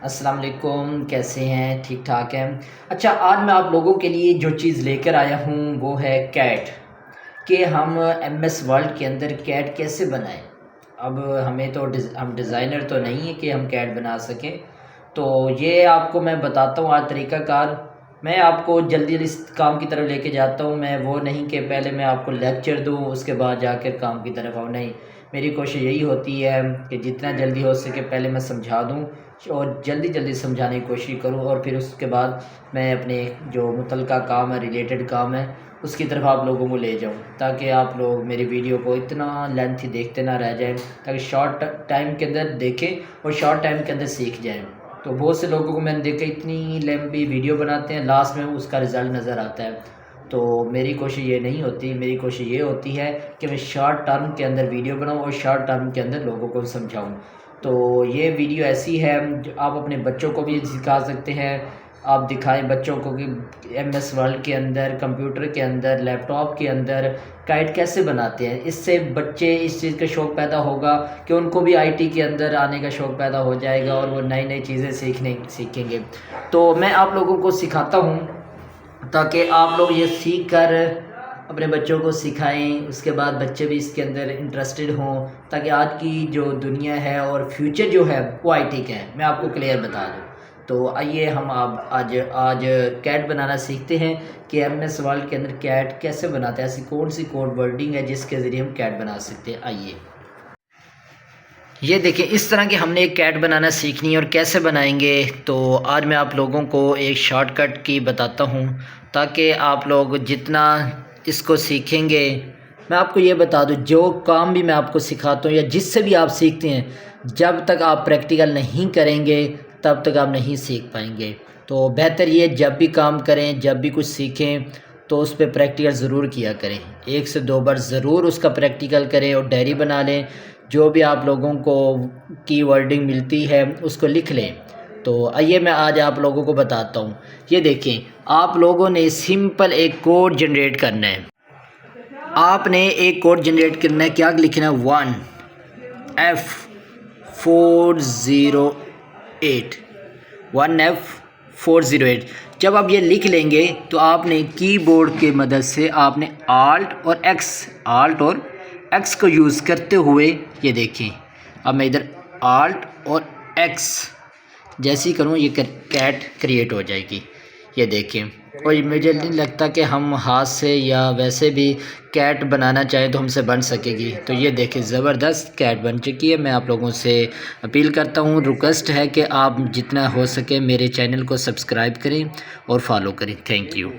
السلام علیکم، کیسے ہیں؟ ٹھیک ٹھاک ہیں؟ اچھا، آج میں آپ لوگوں کے لیے جو چیز لے کر آیا ہوں وہ ہے کیٹ، کہ ہم ایم ایس ورلڈ کے اندر کیٹ کیسے بنائیں۔ اب ہمیں تو ہم ڈیزائنر تو نہیں ہیں کہ ہم کیٹ بنا سکیں، تو یہ آپ کو میں بتاتا ہوں آج طریقہ کار۔ میں آپ کو جلدی اس کام کی طرف لے کے جاتا ہوں، میں وہ نہیں کہ پہلے میں آپ کو لیکچر دوں اس کے بعد جا کر کام کی طرف آؤں، نہیں، میری کوشش یہی ہوتی ہے کہ جتنا جلدی ہو سکے پہلے میں سمجھا دوں اور جلدی سمجھانے کی کوشش کروں، اور پھر اس کے بعد میں اپنے جو متعلقہ کام ہے، ریلیٹڈ کام ہے، اس کی طرف آپ لوگوں کو لے جاؤں، تاکہ آپ لوگ میری ویڈیو کو اتنا لینتھی دیکھتے نہ رہ جائیں، تاکہ شارٹ ٹائم کے اندر دیکھیں اور شارٹ ٹائم کے اندر سیکھ جائیں۔ تو بہت سے لوگوں کو میں نے دیکھا اتنی لمبی ویڈیو بناتے ہیں، لاسٹ میں اس کا رزلٹ نظر آتا ہے۔ تو میری کوشش یہ نہیں ہوتی، میری کوشش یہ ہوتی ہے کہ میں شارٹ ٹرم کے اندر ویڈیو بناؤں اور شارٹ ٹرم کے اندر لوگوں کو سمجھاؤں۔ تو یہ ویڈیو ایسی ہے جو آپ اپنے بچوں کو بھی سکھا سکتے ہیں، آپ دکھائیں بچوں کو کہ ایم ایس ورلڈ کے اندر، کمپیوٹر کے اندر، لیپ ٹاپ کے اندر کائٹ کیسے بناتے ہیں۔ اس سے بچے اس چیز کا شوق پیدا ہوگا کہ ان کو بھی آئی ٹی کے اندر آنے کا شوق پیدا ہو جائے گا اور وہ نئی چیزیں سیکھیں گے۔ تو میں آپ لوگوں کو سکھاتا ہوں تاکہ آپ لوگ یہ سیکھ کر اپنے بچوں کو سکھائیں، اس کے بعد بچے بھی اس کے اندر انٹرسٹڈ ہوں، تاکہ آج کی جو دنیا ہے اور فیوچر جو ہے وہ آئی ٹی کا ہے، میں آپ کو کلیئر بتا دوں۔ تو آئیے ہم آج کیٹ بنانا سیکھتے ہیں کہ ایم ایس ورلڈ کے اندر کیٹ کیسے بناتے ہیں، ایسی کون سی کوڈ ورڈنگ ہے جس کے ذریعے ہم کیٹ بنا سکتے ہیں۔ آئیے یہ دیکھیں، اس طرح کی ہم نے ایک کیٹ بنانا سیکھنی ہے، اور کیسے بنائیں گے تو آج میں آپ لوگوں کو ایک شارٹ کٹ کی بتاتا ہوں، تاکہ آپ لوگ جتنا اس کو سیکھیں گے، میں آپ کو یہ بتا دوں جو کام بھی میں آپ کو سکھاتا ہوں یا جس سے بھی آپ سیکھتے ہیں، جب تک آپ پریکٹیکل نہیں کریں گے تب تک آپ نہیں سیکھ پائیں گے۔ تو بہتر یہ جب بھی کام کریں، جب بھی کچھ سیکھیں تو اس پہ پریکٹیکل ضرور کیا کریں، 1 سے 2 بار ضرور اس کا پریکٹیکل کریں اور ڈائری بنا لیں، جو بھی آپ لوگوں کو کی ورڈنگ ملتی ہے اس کو لکھ لیں۔ تو آئیے میں آج آپ لوگوں کو بتاتا ہوں۔ یہ دیکھیں، آپ لوگوں نے سمپل ایک کوڈ جنریٹ کرنا ہے۔ آپ نے ایک کوڈ جنریٹ کرنا ہے، کیا لکھنا ہے؟ 1F408 جب آپ یہ لکھ لیں گے تو آپ نے کی بورڈ کی مدد سے آپ نے آلٹ اور ایکس کو یوز کرتے ہوئے، یہ دیکھیں، اب میں ادھر آلٹ اور ایکس جیسی کروں یہ کیٹ کریٹ ہو جائے گی، یہ دیکھیں۔ اور مجھے نہیں لگتا کہ ہم ہاتھ سے یا ویسے بھی کیٹ بنانا چاہیں تو ہم سے بن سکے گی۔ تو یہ دیکھیں، زبردست کیٹ بن چکی ہے۔ میں آپ لوگوں سے اپیل کرتا ہوں، ریکویسٹ ہے کہ آپ جتنا ہو سکے میرے چینل کو سبسکرائب کریں اور فالو کریں۔ Thank you.